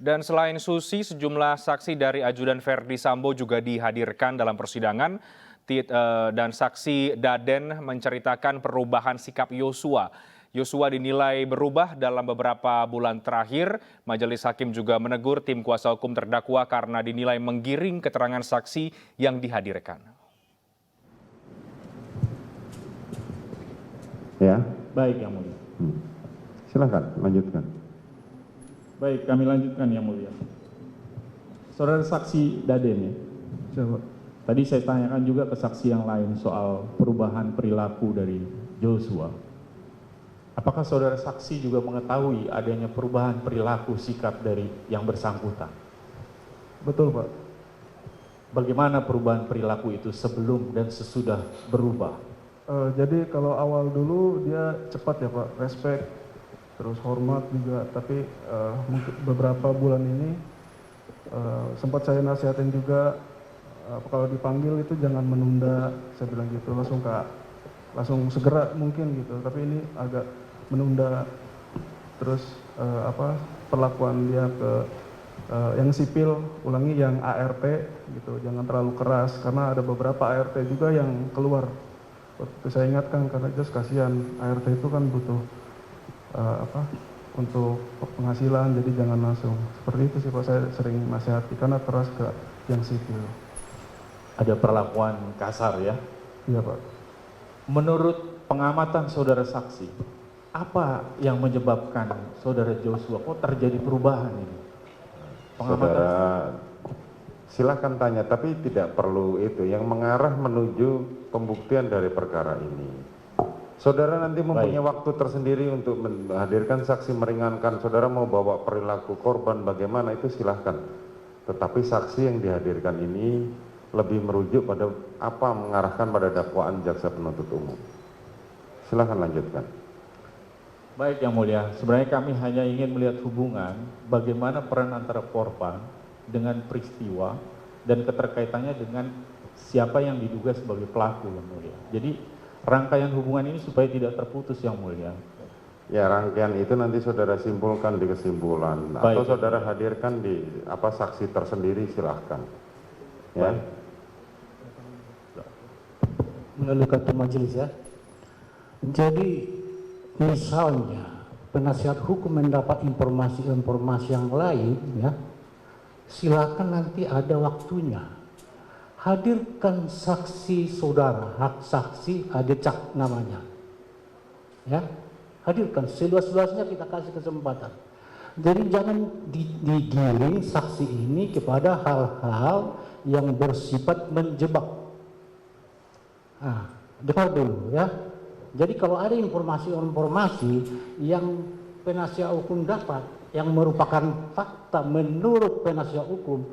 Dan selain Susi, sejumlah saksi dari ajudan Verdi Sambo juga dihadirkan dalam persidangan. Dan saksi Daden menceritakan perubahan sikap Yosua. Yosua dinilai berubah dalam beberapa bulan terakhir. Majelis Hakim juga menegur tim kuasa hukum terdakwa karena dinilai menggiring keterangan saksi yang dihadirkan. Ya, Baik, Yang Mulia. silakan lanjutkan. Baik, kami lanjutkan, Yang Mulia. Saudara saksi Daden ya. Tadi saya tanyakan juga ke saksi yang lain soal perubahan perilaku dari Joshua. Apakah saudara saksi juga mengetahui adanya perubahan perilaku sikap dari yang bersangkutan? Betul, Pak. Bagaimana perubahan perilaku itu sebelum dan sesudah berubah? Jadi kalau awal dulu dia cepat ya Pak, respect, terus hormat juga. Tapi mungkin beberapa bulan ini sempat saya nasihatin juga, kalau dipanggil itu jangan menunda, saya bilang gitu, langsung segera mungkin gitu. Tapi ini agak menunda. Terus perlakuan dia ke yang sipil, ulangi yang ART gitu, jangan terlalu keras karena ada beberapa ART juga yang keluar. Waktu saya ingatkan karena jelas kasihan, ART itu kan butuh untuk penghasilan, jadi jangan langsung seperti itu sih Pak. Saya sering nasihati karena keras ke yang sipil. Ada perlakuan kasar ya? Iya Pak. Menurut pengamatan saudara saksi, apa yang menyebabkan saudara Joshua kok terjadi perubahan ini? Saudara, silakan tanya, tapi tidak perlu itu yang mengarah menuju pembuktian dari perkara ini. Saudara nanti mempunyai waktu tersendiri untuk menghadirkan saksi meringankan. Saudara mau bawa perilaku korban bagaimana itu silahkan. Tetapi saksi yang dihadirkan ini lebih merujuk pada apa mengarahkan pada dakwaan jaksa penuntut umum. Silahkan lanjutkan. Baik Yang Mulia, sebenarnya kami hanya ingin melihat hubungan bagaimana peran antara korban dengan peristiwa dan keterkaitannya dengan siapa yang diduga sebagai pelaku Yang Mulia. Jadi rangkaian hubungan ini supaya tidak terputus Yang Mulia. Ya, rangkaian itu nanti saudara simpulkan di kesimpulan. Baik. Atau saudara hadirkan di saksi tersendiri silahkan. Ya. Melalui ketua majelis ya. Jadi misalnya penasihat hukum mendapat informasi yang lain ya, silakan nanti ada waktunya. Hadirkan saksi saudara, hak saksi ada cak namanya. Ya, hadirkan seluas-luasnya, kita kasih kesempatan. Jadi jangan digiring saksi ini kepada hal-hal yang bersifat menjebak. Nah, dengar dulu ya. Jadi kalau ada informasi-informasi yang penasihat hukum dapat yang merupakan fakta menurut penasihat hukum,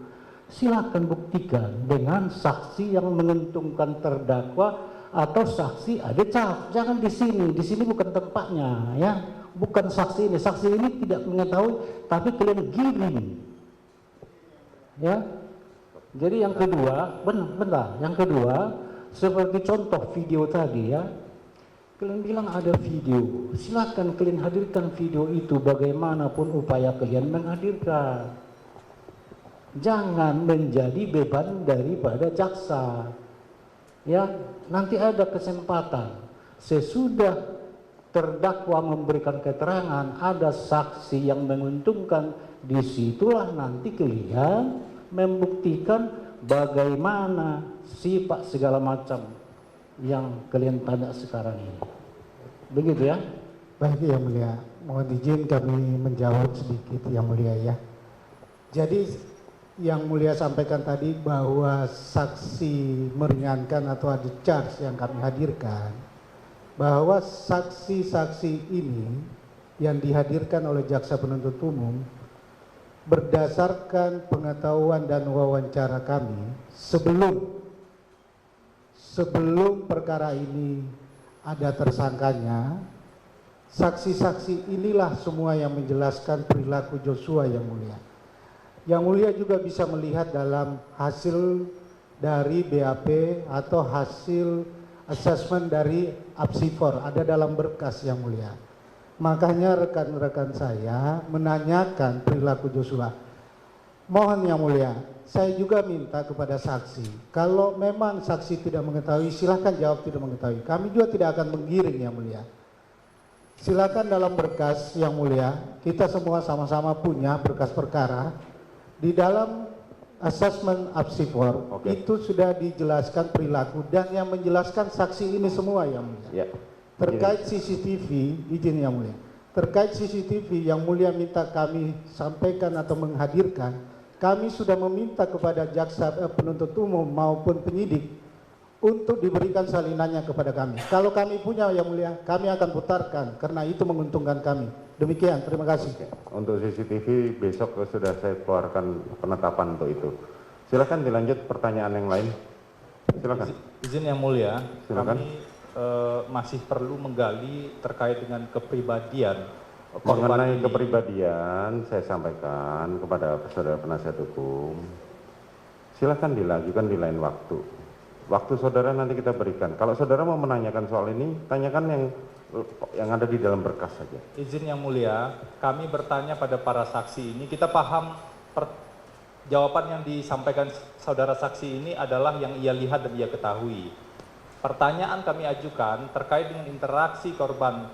silakan buktikan dengan saksi yang menguntungkan terdakwa atau saksi ada cap. Jangan di sini bukan tempatnya ya. Bukan saksi ini tidak mengetahui, tapi kalian giring. Ya. Jadi yang kedua, yang kedua seperti contoh video tadi ya, kalian bilang ada video, silakan kalian hadirkan video itu bagaimanapun upaya kalian menghadirkan. Jangan menjadi beban daripada jaksa. Ya, nanti ada kesempatan sesudah terdakwa memberikan keterangan, ada saksi yang menguntungkan, disitulah nanti kalian membuktikan bagaimana sifat segala macam yang kalian tanda sekarang ini. Begitu ya? Baik Yang Mulia, mohon izin kami menjawab sedikit Yang Mulia ya. Jadi Yang Mulia sampaikan tadi bahwa saksi meringankan atau ada charge yang kami hadirkan, bahwa saksi-saksi ini yang dihadirkan oleh jaksa penuntut umum berdasarkan pengetahuan dan wawancara kami sebelum perkara ini ada tersangkanya, saksi-saksi inilah semua yang menjelaskan perilaku Joshua Yang Mulia. Yang Mulia juga bisa melihat dalam hasil dari BAP atau hasil asesmen dari Apsifor, ada dalam berkas Yang Mulia. Makanya rekan-rekan saya menanyakan perilaku Joshua. mohon yang mulia, saya juga minta kepada saksi, kalau memang saksi tidak mengetahui, silakan jawab tidak mengetahui. Kami juga tidak akan menggiring yang mulia. Silakan dalam berkas yang mulia, kita semua sama-sama punya berkas perkara. Di dalam assessment apsifor itu sudah dijelaskan perilaku dan yang menjelaskan saksi ini semua yang mulia. Ya. Terkait CCTV, izin yang mulia. Terkait CCTV yang mulia minta kami sampaikan atau menghadirkan, kami sudah meminta kepada jaksa penuntut umum maupun penyidik untuk diberikan salinannya kepada kami. Kalau kami punya yang mulia, kami akan putarkan karena itu menguntungkan kami. Demikian, terima kasih. Untuk CCTV besok sudah saya keluarkan penetapan untuk itu. Silakan dilanjut pertanyaan yang lain. Silakan. Izin yang mulia, Silakan. kami masih perlu menggali terkait dengan kepribadian korban Mengenai ini. kepribadian, saya sampaikan kepada saudara penasihat hukum. Silakan dilajukan di lain waktu. Waktu saudara nanti kita berikan. Kalau saudara mau menanyakan soal ini, tanyakan yang ada di dalam berkas saja. Izin yang mulia, kami bertanya pada para saksi ini, kita paham jawaban yang disampaikan saudara saksi ini adalah yang ia lihat dan ia ketahui. Pertanyaan kami ajukan terkait dengan interaksi korban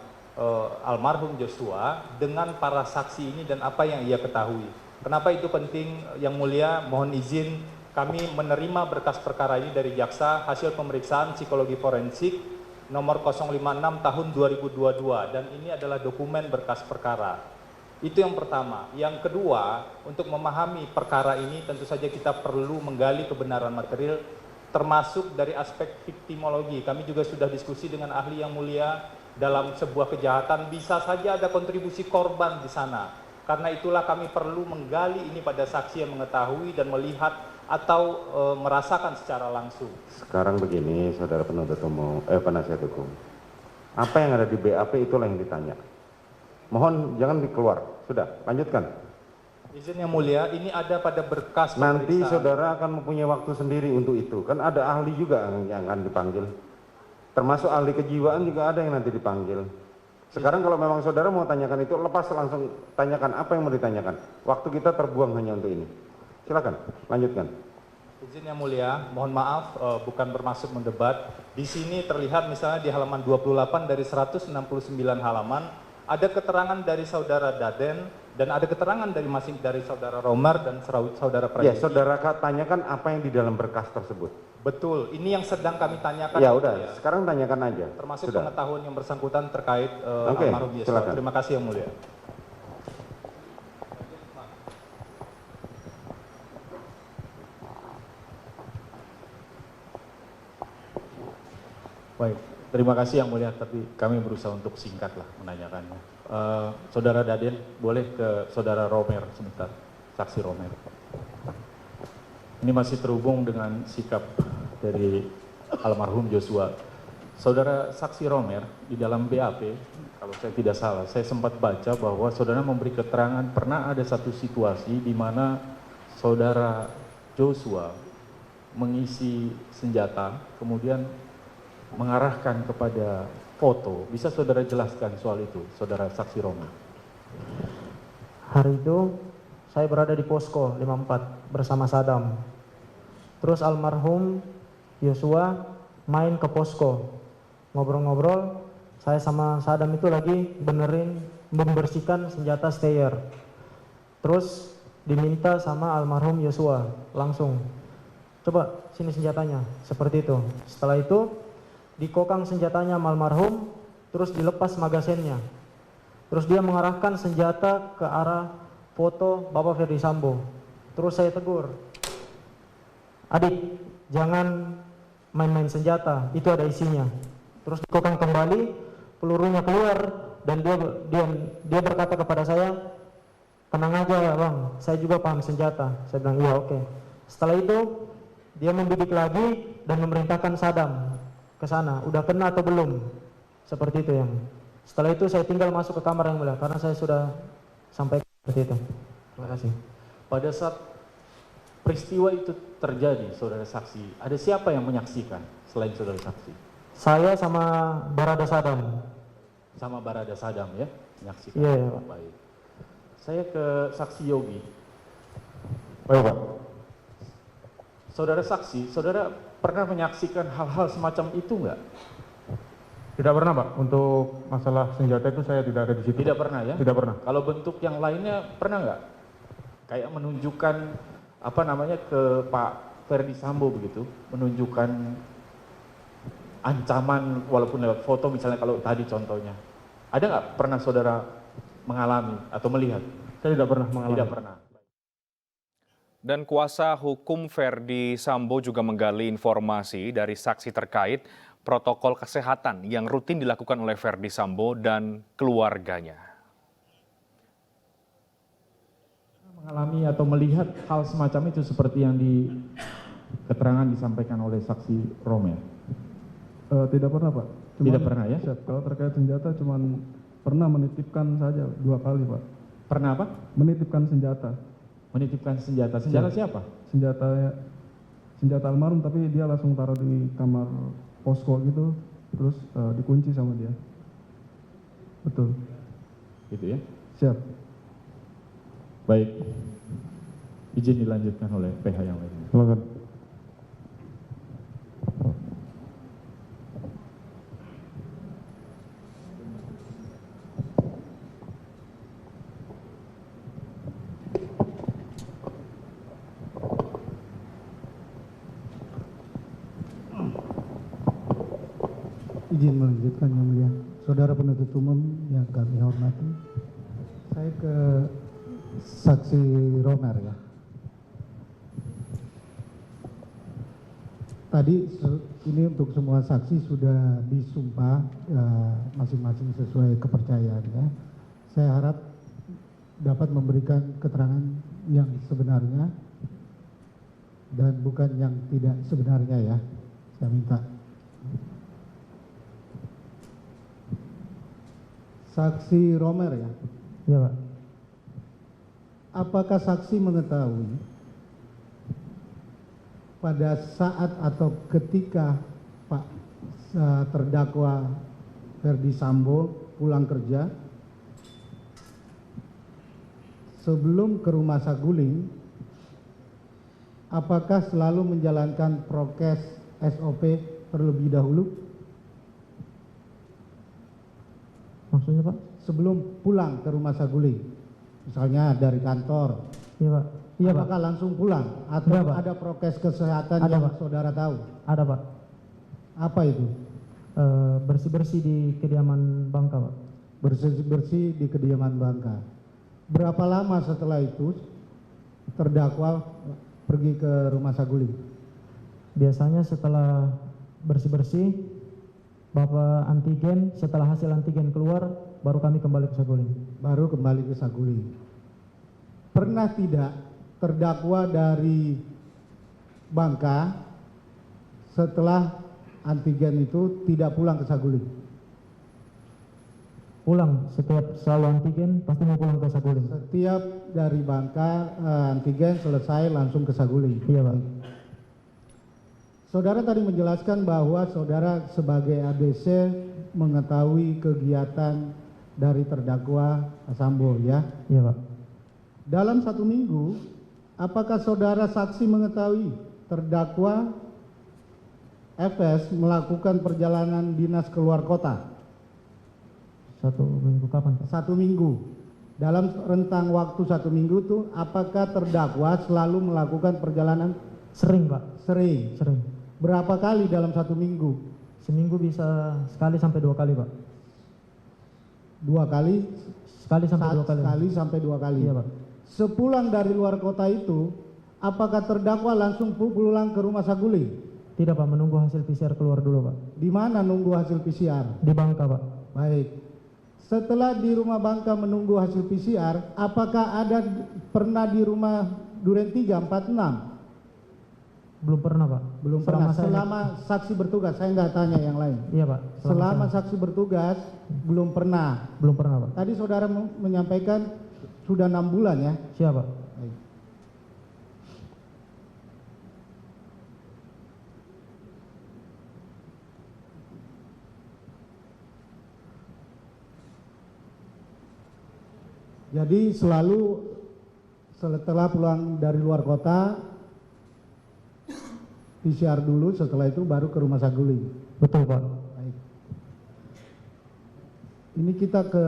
almarhum Joshua dengan para saksi ini dan apa yang ia ketahui. Kenapa itu penting yang mulia? Mohon izin kami menerima berkas perkara ini dari jaksa hasil pemeriksaan psikologi forensik nomor 056 tahun 2022 dan ini adalah dokumen berkas perkara. Itu yang pertama. Yang kedua, untuk memahami perkara ini tentu saja kita perlu menggali kebenaran material termasuk dari aspek viktimologi. Kami juga sudah diskusi dengan ahli yang mulia dalam sebuah kejahatan bisa saja ada kontribusi korban di sana. Karena itulah kami perlu menggali ini pada saksi yang mengetahui dan melihat atau merasakan secara langsung. Sekarang begini, saudara penuntut umum, penasihat hukum. Apa yang ada di BAP itulah yang ditanya. Mohon jangan dikeluar. Sudah, lanjutkan. Izin yang mulia, ini ada pada berkas Nanti pemeriksaan. saudara akan mempunyai waktu sendiri untuk itu. Kan ada ahli juga yang akan dipanggil. Termasuk ahli kejiwaan juga ada yang nanti dipanggil. Sekarang kalau memang saudara mau tanyakan itu, lepas langsung tanyakan apa yang mau ditanyakan. Waktu kita terbuang hanya untuk ini. Silakan, lanjutkan. Izin yang mulia, mohon maaf bukan bermaksud mendebat. Di sini terlihat misalnya di halaman 28 dari 169 halaman ada keterangan dari saudara Daden dan ada keterangan dari saudara Romer dan saudara Ya, Prayogi. saudara tanyakan apa yang di dalam berkas tersebut. Betul, ini yang sedang kami tanyakan. Ya yang udah, mulia. sekarang tanyakan aja. Termasuk Sudah. pengetahuan yang bersangkutan terkait Oke, almarhum Yosua. silakan. Terima kasih yang mulia. Baik, terima kasih yang mulia, tapi kami berusaha untuk singkatlah menanyakannya. Saudara Daden, boleh ke saudara Romer sebentar, saksi Romer. Ini masih terhubung dengan sikap dari almarhum Joshua. Saudara saksi Romer, di dalam BAP, kalau saya tidak salah, saya sempat baca bahwa saudara memberi keterangan pernah ada satu situasi di mana saudara Joshua mengisi senjata, kemudian mengarahkan kepada foto. Bisa saudara jelaskan soal itu, saudara saksi Romer? Hari itu saya berada di posko 54 bersama Sadam. Terus almarhum Yosua main ke posko. Ngobrol-ngobrol, saya sama Sadam itu lagi membersihkan senjata stayer. Terus diminta sama almarhum Yosua langsung, coba sini senjatanya, seperti itu. Setelah itu dikokang senjatanya sama almarhum, terus dilepas magasinnya. Terus dia mengarahkan senjata ke arah foto Bapak Ferdi Sambo. Terus saya tegur, adik jangan main-main senjata, itu ada isinya. Terus dikokang kembali, pelurunya keluar, dan dia berkata kepada saya, tenang aja ya bang, saya juga paham senjata. Saya bilang iya oke. Setelah itu dia membidik lagi dan memerintahkan Sadam ke sana, udah kena atau belum, seperti itu yang. Setelah itu saya tinggal masuk ke kamar yang mulia karena saya sudah sampai seperti itu. Terima kasih. Pada saat peristiwa itu terjadi, saudara saksi, ada siapa yang menyaksikan selain saudara saksi? Saya sama Barada Sadam. Sama Barada Sadam ya, menyaksikan. Iya, iya, Pak. Baik. Saya ke saksi Yogi. Baik Pak. Saudara saksi, saudara pernah menyaksikan hal-hal semacam itu nggak? Tidak pernah Pak, untuk masalah senjata itu saya tidak ada di situ. Tidak pernah ya? Tidak pernah. Kalau bentuk yang lainnya pernah nggak? Kayak menunjukkan apa namanya ke Pak Ferdi Sambo begitu, menunjukkan ancaman walaupun lewat foto misalnya kalau tadi contohnya. Ada nggak pernah saudara mengalami atau melihat? Saya tidak pernah mengalami. Tidak pernah. Dan kuasa hukum Ferdi Sambo juga menggali informasi dari saksi terkait protokol kesehatan yang rutin dilakukan oleh Ferdi Sambo dan keluarganya. Mengalami atau melihat hal semacam itu seperti yang di keterangan disampaikan oleh saksi Romer. Tidak pernah Pak. Tidak pernah ya? Siap. Kalau terkait senjata cuman pernah menitipkan saja 2 kali Pak. Pernah apa? Menitipkan senjata. Menitipkan senjata. Senjata siapa? Senjata almarhum, tapi dia langsung taruh di kamar posko gitu, terus dikunci sama dia. Betul. Gitu ya? Siap. Baik. Izin dilanjutkan oleh PH yang lain. Silakan. Izin melanjutkan yang mulia. Saudara penuntut umum yang kami hormati, saya ke saksi Romer ya. Tadi ini untuk semua saksi sudah disumpah masing-masing sesuai kepercayaannya. Saya harap dapat memberikan keterangan yang sebenarnya dan bukan yang tidak sebenarnya ya. Saya minta. Saksi Romer ya. Iya Pak. Apakah saksi mengetahui pada saat atau ketika Pak terdakwa Ferdi Sambo pulang kerja sebelum ke rumah saguling, apakah selalu menjalankan prokes SOP terlebih dahulu? Maksudnya Pak? Sebelum pulang ke rumah saguling, misalnya dari kantor. Iya Pak. Iya Pak. Apakah langsung pulang atau Enggak, Pak. ada prokes kesehatan Ada, yang Pak. saudara tahu? Ada Pak. Apa itu? Bersih-bersih di kediaman Bangka Pak. Bersih-bersih di kediaman Bangka. Berapa lama setelah itu terdakwa pergi ke rumah saguling? Biasanya setelah bersih-bersih, Bapak antigen, setelah hasil antigen keluar, baru kami kembali ke saguling. Baru kembali ke saguling. Pernah tidak terdakwa dari Bangka setelah antigen itu tidak pulang ke saguling? Pulang, setiap selalu antigen pasti mau pulang ke saguling. Setiap dari Bangka antigen selesai langsung ke saguling. Iya Pak. Saudara tadi menjelaskan bahwa saudara sebagai ADC mengetahui kegiatan dari terdakwa Sambo ya. Iya Pak. Dalam 1 minggu, apakah saudara saksi mengetahui terdakwa FS melakukan perjalanan dinas keluar kota? 1 minggu kapan Pak? 1 minggu. Dalam rentang waktu 1 minggu itu, apakah terdakwa selalu melakukan perjalanan? Sering Pak. Sering. Sering. Berapa kali dalam 1 minggu? Seminggu bisa sekali sampai 2 kali Pak. 2 kali? Sekali sampai 2 kali. Sekali sampai 2 kali. Iya Pak. Sepulang dari luar kota itu, apakah terdakwa langsung pulang ke rumah saguling? Tidak Pak, menunggu hasil PCR keluar dulu Pak. Di mana nunggu hasil PCR? Di Bangka Pak. Baik. Setelah di rumah Bangka menunggu hasil PCR, apakah ada pernah di rumah Duren 3, 46? Belum pernah Pak. Belum pernah. Selama saksi bertugas, saya nggak tanya yang lain. Iya Pak. Selama saksi bertugas, belum pernah. Belum pernah Pak. Tadi saudara menyampaikan sudah 6 bulan ya? Siapa? Baik. Jadi selalu setelah pulang dari luar kota, PCR dulu, setelah itu baru ke rumah saguling. Betul Pak. Baik. Ini kita ke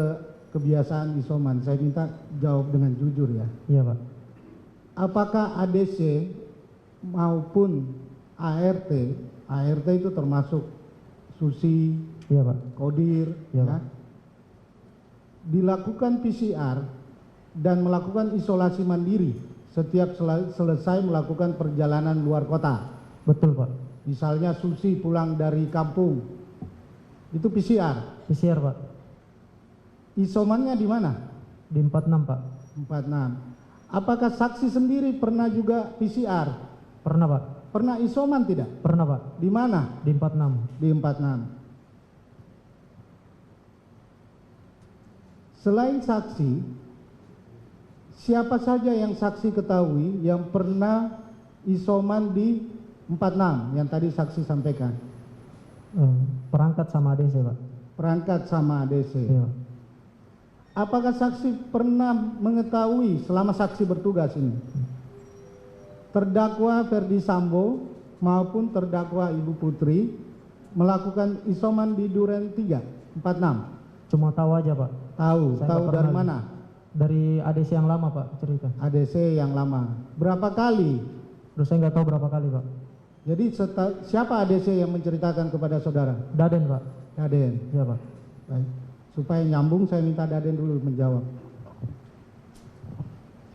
kebiasaan isoman, saya minta jawab dengan jujur ya. Iya Pak. Apakah ADC maupun ART itu termasuk Susi, Iya Pak. Kodir, Iya, ya, Pak. dilakukan PCR dan melakukan isolasi mandiri setiap selesai melakukan perjalanan luar kota. Betul Pak. Misalnya Susi pulang dari kampung, itu PCR. PCR Pak. Isomannya di mana? Di 46 Pak. 46. Apakah saksi sendiri pernah juga PCR? Pernah Pak. Pernah isoman tidak? Pernah Pak. Di mana? Di 46. Di 46. Selain saksi, siapa saja yang saksi ketahui yang pernah isoman di 46 yang tadi saksi sampaikan? Perangkat sama ADC Pak. Perangkat sama ADC. Iya. Apakah saksi pernah mengetahui selama saksi bertugas ini, terdakwa Ferdi Sambo maupun terdakwa Ibu Putri melakukan isoman di Duren 3, 46? Cuma tahu aja Pak. Tahu, Saya tahu nggak dari pernah mana? Dari ADC yang lama Pak cerita. ADC yang lama. Berapa kali? Terus saya nggak tahu berapa kali Pak. Jadi siapa ADC yang menceritakan kepada saudara? Daden Pak. Daden. Iya Pak. Baik. Supaya nyambung saya minta Daden dulu menjawab.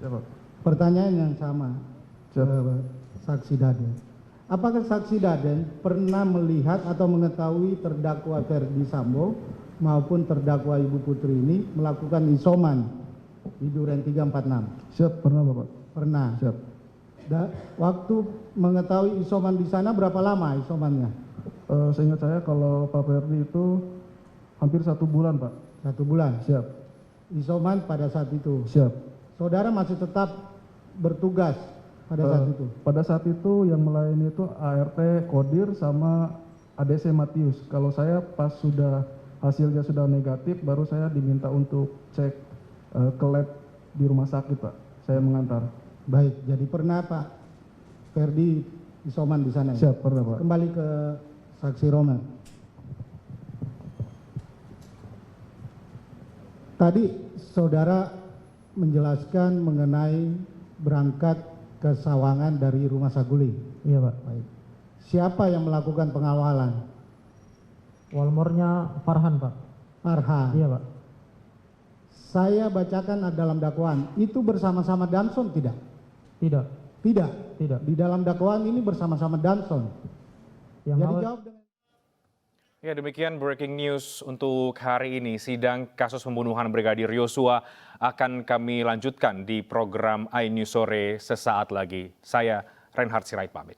Siapa? Pertanyaan yang sama. Saksi Daden. Apakah saksi Daden pernah melihat atau mengetahui terdakwa Ferdi Sambo maupun terdakwa Ibu Putri ini melakukan isoman di Duren 346? Siap, pernah Bapak. Pernah. Siap. Waktu mengetahui isoman di sana berapa lama isomannya? Seingat saya kalau Pak Ferdi itu hampir 1 bulan Pak. 1 bulan. Siap. Isoman pada saat itu. Siap. Saudara masih tetap bertugas pada saat itu. Pada saat itu yang melayani itu ART Kodir sama ADC Matius. Kalau saya pas sudah hasilnya sudah negatif, baru saya diminta untuk cek ke lab di rumah sakit Pak. Saya mengantar. Baik, jadi pernah Pak Ferdi isoman di sana ya? Siap, pernah Pak. Kembali ke saksi Romer. Tadi saudara menjelaskan mengenai berangkat ke Sawangan dari rumah Saguling. Iya Pak. Baik. Siapa yang melakukan pengawalan? Walmornya Farhan Pak. Farhan. Iya Pak. Saya bacakan dalam dakwaan, itu bersama-sama Danson tidak? Tidak. Tidak. Tidak. Di dalam dakwaan ini bersama-sama Danson. Yang Jadi awal- jawab dengan Ya, demikian breaking news untuk hari ini. Sidang kasus pembunuhan Brigadir Yosua akan kami lanjutkan di program iNews Sore sesaat lagi. Saya Reinhard Sirait pamit.